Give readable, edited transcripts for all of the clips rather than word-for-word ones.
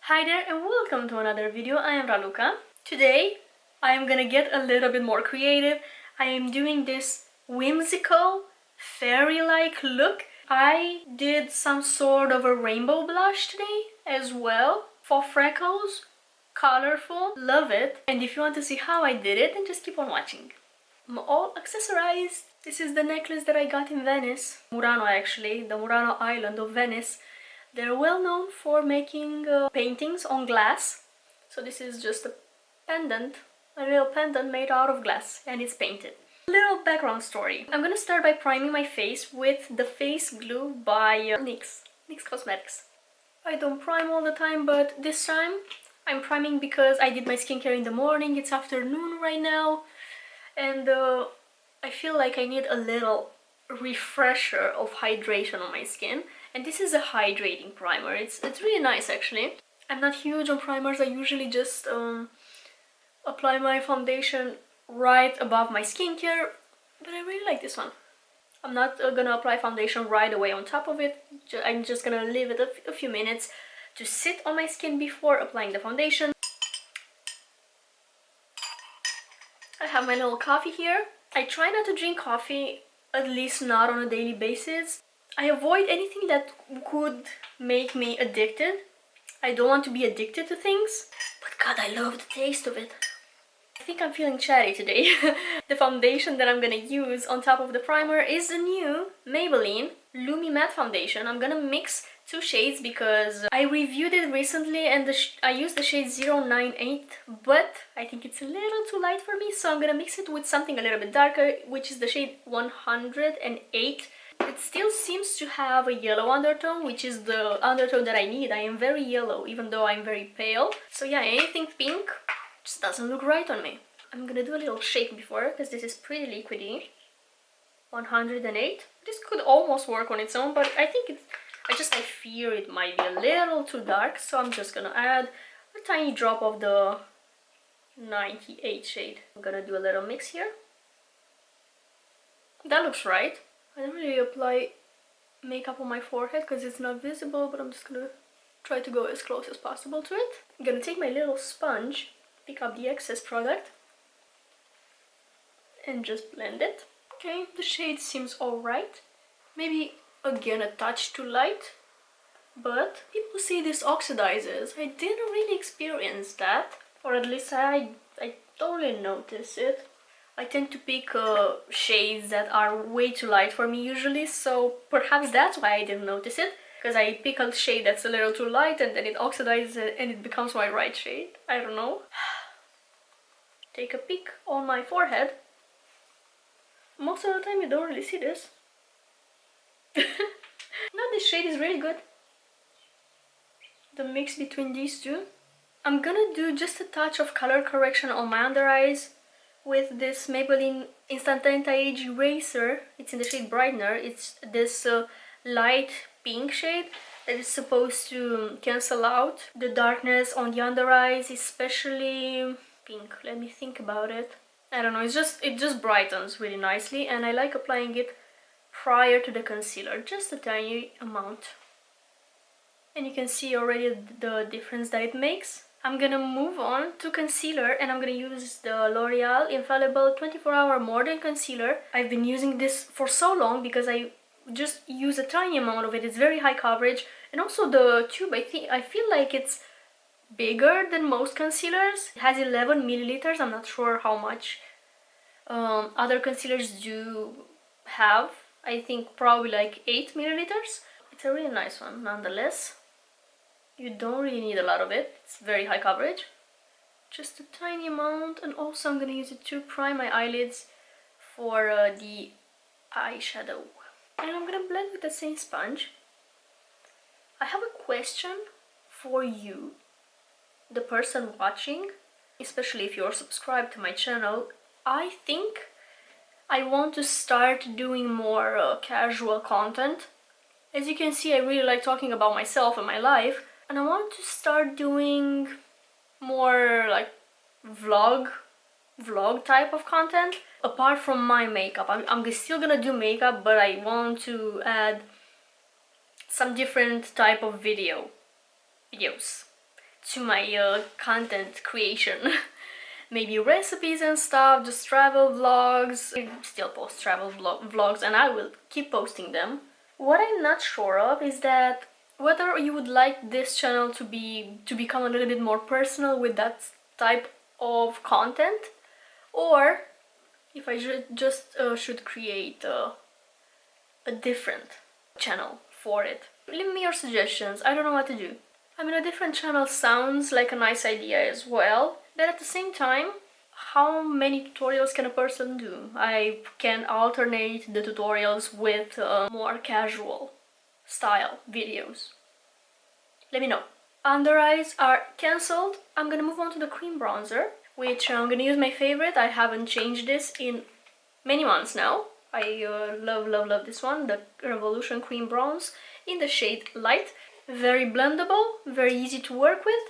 Hi there and welcome to another video. I am Raluca. Today I am gonna get a little bit more creative. I am doing this whimsical fairy-like look. I did some sort of a rainbow blush today as well for freckles. Colorful, love it. And if you want to see how I did it, then just keep on watching. I'm all accessorized. This is the necklace that I got in Venice. Murano actually, the Murano island of Venice. They're well known for making paintings on glass. So this is just a pendant, a little pendant made out of glass, and it's painted. Little background story. I'm gonna start by priming my face with the face glue by NYX Cosmetics. I don't prime all the time, but this time I'm priming because I did my skincare in the morning. It's afternoon right now, and I feel like I need a little refresher of hydration on my skin. And this is a hydrating primer. It's really nice actually. I'm not huge on primers. I usually just apply my foundation right above my skincare, but I really like this one. I'm not gonna apply foundation right away on top of it. I'm just gonna leave it a few minutes to sit on my skin before applying the foundation. I have my little coffee here. I try not to drink coffee, at least not on a daily basis. I avoid anything that could make me addicted. I don't want to be addicted to things, but God, I love the taste of it. I think I'm feeling chatty today. The foundation that I'm gonna use on top of the primer is the new Maybelline Lumi Matte Foundation. I'm gonna mix two shades because I reviewed it recently and I used the shade 098, but I think it's a little too light for me, so I'm gonna mix it with something a little bit darker, which is the shade 108. It still seems to have a yellow undertone, which is the undertone that I need. I am very yellow, even though I'm very pale. So yeah, anything pink just doesn't look right on me. I'm gonna do a little shake before, because this is pretty liquidy. 108. This could almost work on its own, but I think I fear it might be a little too dark, so I'm just gonna add a tiny drop of the 98 shade. I'm gonna do a little mix here. That looks right. I don't really apply makeup on my forehead because it's not visible, but I'm just gonna try to go as close as possible to it. I'm gonna take my little sponge, pick up the excess product, and just blend it. Okay, the shade seems alright. Maybe again a touch too light, but people say this oxidizes. I didn't really experience that, or at least I don't really notice it. I tend to pick shades that are way too light for me usually, so perhaps that's why I didn't notice it, because I pick a shade that's a little too light and then it oxidizes and it becomes my right shade. I don't know. Take a peek on my forehead. Most of the time you don't really see this. No, this shade is really good. The mix between these two. I'm gonna do just a touch of color correction on my under eyes with this Maybelline Instant Anti-Age Eraser. It's in the shade Brightener. It's this light pink shade that is supposed to cancel out the darkness on the under eyes, especially pink. Let me think about it. I don't know, it just brightens really nicely, and I like applying it prior to the concealer, just a tiny amount. And you can see already the difference that it makes. I'm gonna move on to concealer, and I'm gonna use the L'Oreal Infallible 24-Hour Mordant Concealer. I've been using this for so long because I just use a tiny amount of it. It's very high coverage, and also the tube, I feel like it's bigger than most concealers. It has 11 milliliters. I'm not sure how much other concealers do have. I think probably like 8 milliliters. It's a really nice one nonetheless. You don't really need a lot of it. It's very high coverage. Just a tiny amount, and also I'm gonna use it to prime my eyelids for the eyeshadow. And I'm gonna blend with the same sponge. I have a question for you, the person watching, especially if you're subscribed to my channel. I think I want to start doing more casual content. As you can see, I really like talking about myself and my life, and I want to start doing more like vlog type of content apart from my makeup. I'm still gonna do makeup, but I want to add some different type of videos to my content creation. Maybe recipes and stuff, just travel vlogs. I still post travel vlogs and I will keep posting them. What I'm not sure of is that whether you would like this channel to become a little bit more personal with that type of content, or if I should create a different channel for it. Leave me your suggestions. I don't know what to do. I mean, a different channel sounds like a nice idea as well, but at the same time, how many tutorials can a person do? I can alternate the tutorials with more casual style videos. Let me know. Under eyes are cancelled. I'm gonna move on to the cream bronzer, which I'm gonna use my favorite. I haven't changed this in many months now. I love this one, the Revolution Cream Bronze in the shade Light. Very blendable, very easy to work with.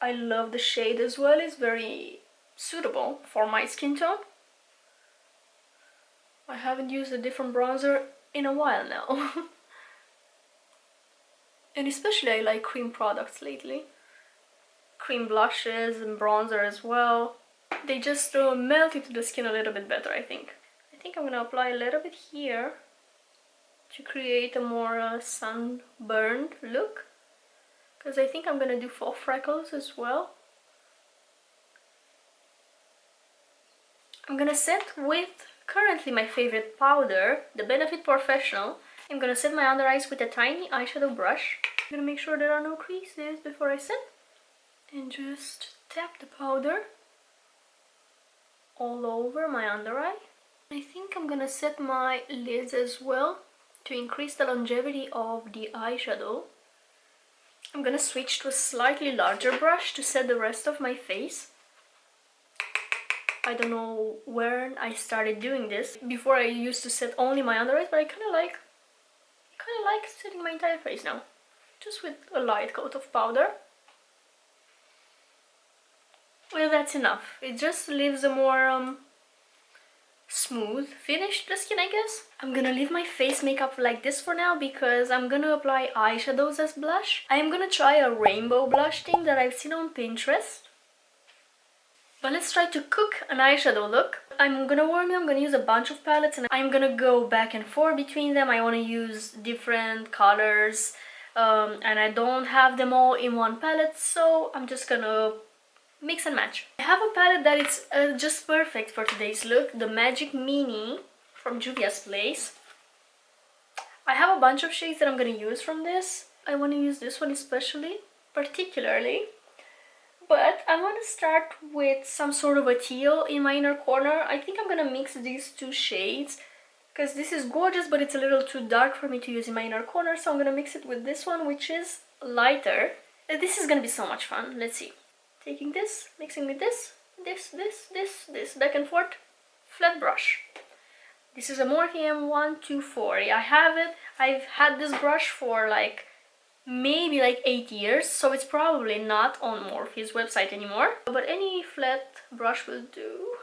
I love the shade as well, it's very suitable for my skin tone. I haven't used a different bronzer in a while now. And especially I like cream products lately. Cream blushes and bronzer as well. They just melt into the skin a little bit better, I think. I think I'm gonna apply a little bit here to create a more sunburned look, because I think I'm gonna do faux freckles as well. I'm gonna set with currently my favorite powder, the Benefit Porefessional. I'm gonna set my under eyes with a tiny eyeshadow brush. I'm gonna make sure there are no creases before I set, and just tap the powder all over my under eye. I think I'm gonna set my lids as well to increase the longevity of the eyeshadow. I'm gonna switch to a slightly larger brush to set the rest of my face. I don't know when I started doing this. Before I used to set only my under eyes, but I kind of like setting my entire face now, just with a light coat of powder. Well, that's enough. It just leaves a more smooth finish to the skin, I guess. I'm gonna leave my face makeup like this for now because I'm gonna apply eyeshadows as blush. I am gonna try a rainbow blush thing that I've seen on Pinterest. But let's try to cook an eyeshadow look. I'm gonna warn you, I'm gonna use a bunch of palettes and I'm gonna go back and forth between them. I wanna use different colors and I don't have them all in one palette, so I'm just gonna mix and match. I have a palette that is just perfect for today's look, the Magic Mini from Juvia's Place. I have a bunch of shades that I'm gonna use from this. I want to use this one particularly, but I want to start with some sort of a teal in my inner corner. I think I'm gonna mix these two shades because this is gorgeous, but it's a little too dark for me to use in my inner corner, so I'm gonna mix it with this one, which is lighter. This is gonna be so much fun. Let's see. Taking this, mixing with this, back and forth, flat brush. This is a Morphe M124. I have it. I've had this brush for maybe 8 years, so it's probably not on Morphe's website anymore. But any flat brush will do.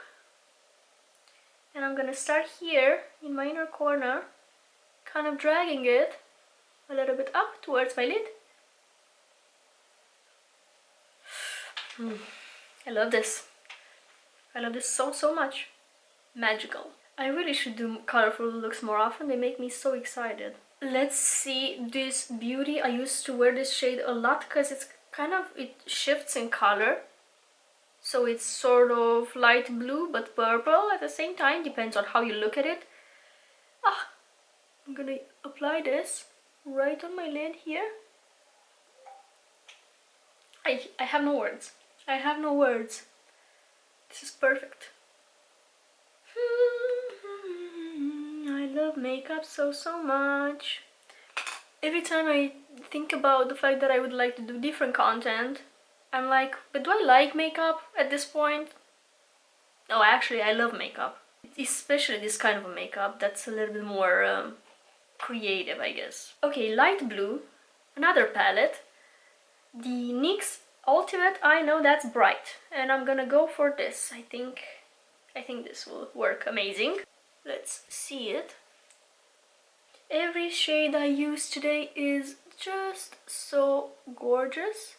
And I'm gonna start here in my inner corner, kind of dragging it a little bit up towards my lid. I love this. I love this so much. Magical. I really should do colorful looks more often. They make me so excited. Let's see this beauty. I used to wear this shade a lot because it shifts in color. So it's sort of light blue but purple at the same time. Depends on how you look at it. I'm gonna apply this right on my lid here. I have no words. I have no words. This is perfect. I love makeup so much. Every time I think about the fact that I would like to do different content, I'm like, but do I like makeup at this point? No, actually I love makeup. Especially this kind of a makeup that's a little bit more creative, I guess. Okay, light blue, another palette. The NYX Ultimate, I know that's bright, and I'm gonna go for this. I think this will work amazing. Let's see it. Every shade I use today is just so gorgeous. gorgeous.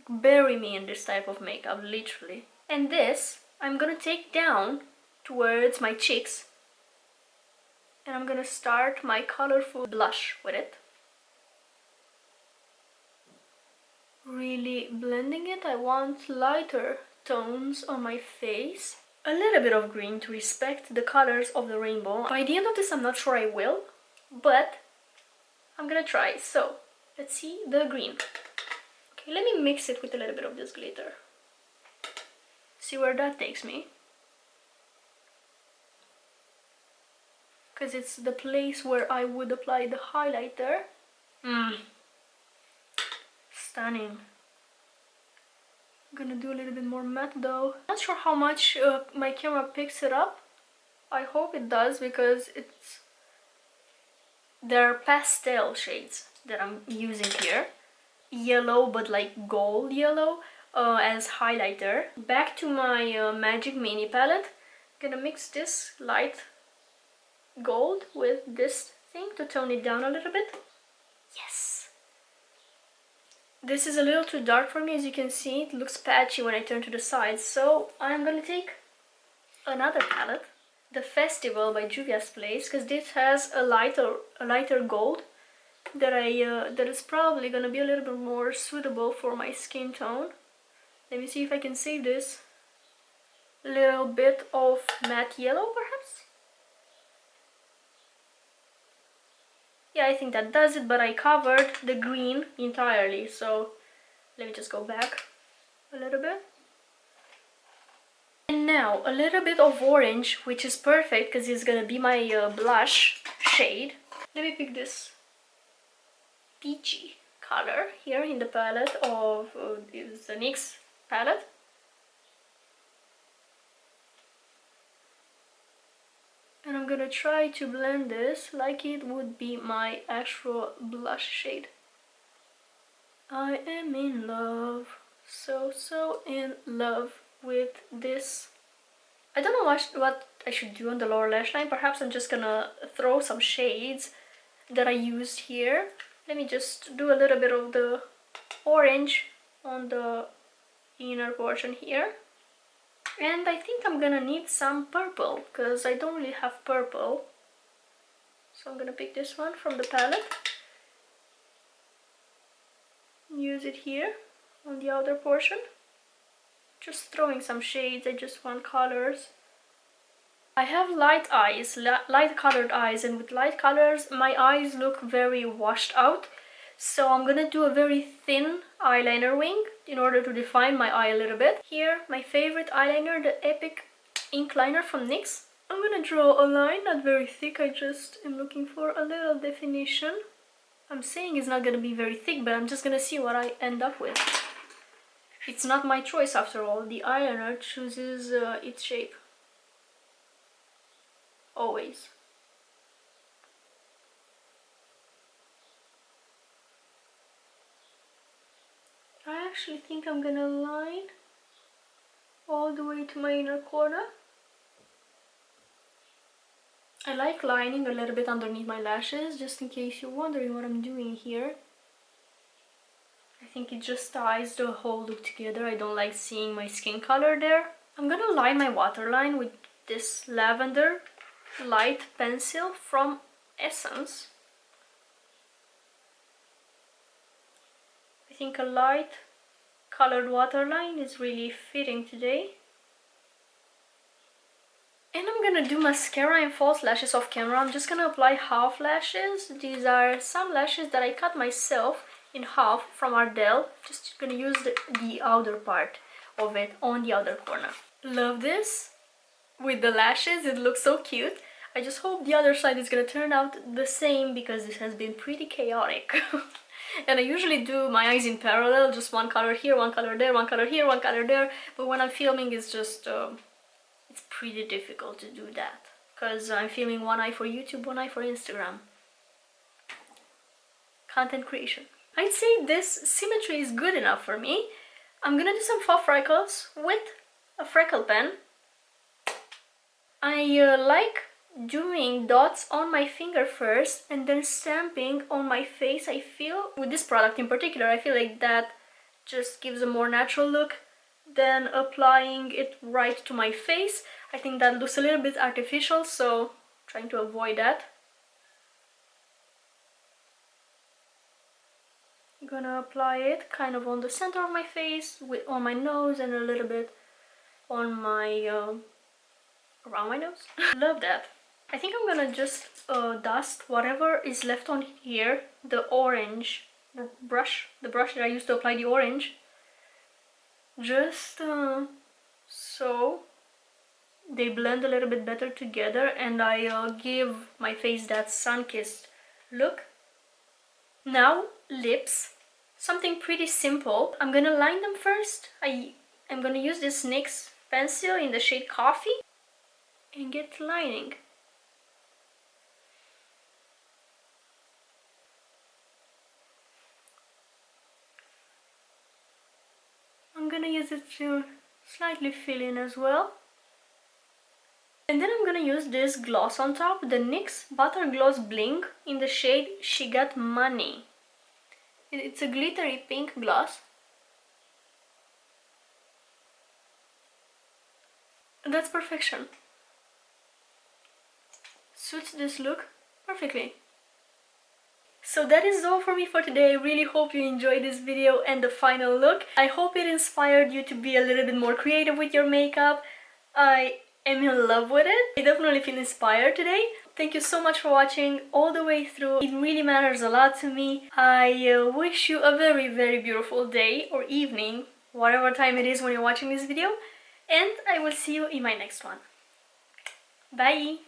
Bury me in this type of makeup, literally. And this I'm gonna take down towards my cheeks, and I'm gonna start my colorful blush with it. Really blending it. I want lighter tones on my face. A little bit of green to respect the colors of the rainbow. By the end of this, I'm not sure I will, but I'm gonna try. So let's see the green. Okay, let me mix it with a little bit of this glitter. See where that takes me. Because it's the place where I would apply the highlighter. Stunning. I'm gonna do a little bit more matte though. Not sure how much my camera picks it up. I hope it does, because they're pastel shades that I'm using here. Yellow, but like gold yellow as highlighter. Back to my Magic Mini palette. Gonna mix this light gold with this thing to tone it down a little bit. Yes! This is a little too dark for me, as you can see. It looks patchy when I turn to the sides, so I'm gonna take another palette, the Festival by Juvia's Place, because this has a lighter gold that is probably gonna be a little bit more suitable for my skin tone. Let me see if I can save this. A little bit of matte yellow, perhaps? Yeah, I think that does it, but I covered the green entirely, so let me just go back a little bit. And now a little bit of orange, which is perfect because it's gonna be my blush shade. Let me pick this peachy color here in the palette of the NYX palette. And I'm gonna try to blend this like it would be my actual blush shade. I am in love, so in love with this. I don't know what I should do on the lower lash line. Perhaps I'm just gonna throw some shades that I used here. Let me just do a little bit of the orange on the inner portion here. And I think I'm gonna need some purple, because I don't really have purple. So I'm gonna pick this one from the palette. Use it here on the outer portion. Just throwing some shades, I just want colors. I have light eyes, light colored eyes, and with light colors my eyes look very washed out. So I'm gonna do a very thin eyeliner wing in order to define my eye a little bit. Here, my favorite eyeliner, the Epic Ink Liner from NYX. I'm gonna draw a line, not very thick, I just am looking for a little definition. I'm saying it's not gonna be very thick, but I'm just gonna see what I end up with. It's not my choice after all, the eyeliner chooses its shape. Always. I actually think I'm gonna line all the way to my inner corner. I like lining a little bit underneath my lashes, just in case you're wondering what I'm doing here. I think it just ties the whole look together. I don't like seeing my skin color there. I'm gonna line my waterline with this lavender light pencil from Essence. I think a light colored waterline is really fitting today. And I'm gonna do mascara and false lashes off camera. I'm just gonna apply half lashes. These are some lashes that I cut myself in half from Ardell. Just gonna use the outer part of it on the outer corner. Love this with the lashes, it looks so cute. I just hope the other side is gonna turn out the same, because this has been pretty chaotic. And I usually do my eyes in parallel, just one color here, one color there, one color here, one color there. But when I'm filming, it's just it's pretty difficult to do that, because I'm filming one eye for YouTube, one eye for Instagram. Content creation. I'd say this symmetry is good enough for me. I'm gonna do some faux freckles with a freckle pen. I like doing dots on my finger first and then stamping on my face. I feel with this product in particular, I feel like that just gives a more natural look than applying it right to my face. I think that looks a little bit artificial, so trying to avoid that. I'm gonna apply it kind of on the center of my face, on my nose, and a little bit on my around my nose. Love that. I think I'm gonna just dust whatever is left on here, the orange brush, the brush that I used to apply the orange, just so they blend a little bit better together and I give my face that sun-kissed look. Now lips, something pretty simple. I'm gonna line them first. I'm gonna use this NYX pencil in the shade Coffee and get lining. I'm gonna use it to slightly fill in as well. And then I'm gonna use this gloss on top, the NYX Butter Gloss Bling in the shade She Got Money. It's a glittery pink gloss. And that's perfection. Suits this look perfectly. So that is all for me for today. I really hope you enjoyed this video and the final look. I hope it inspired you to be a little bit more creative with your makeup. I am in love with it. I definitely feel inspired today. Thank you so much for watching all the way through. It really matters a lot to me. I wish you a very, very beautiful day or evening, whatever time it is when you're watching this video. And I will see you in my next one. Bye!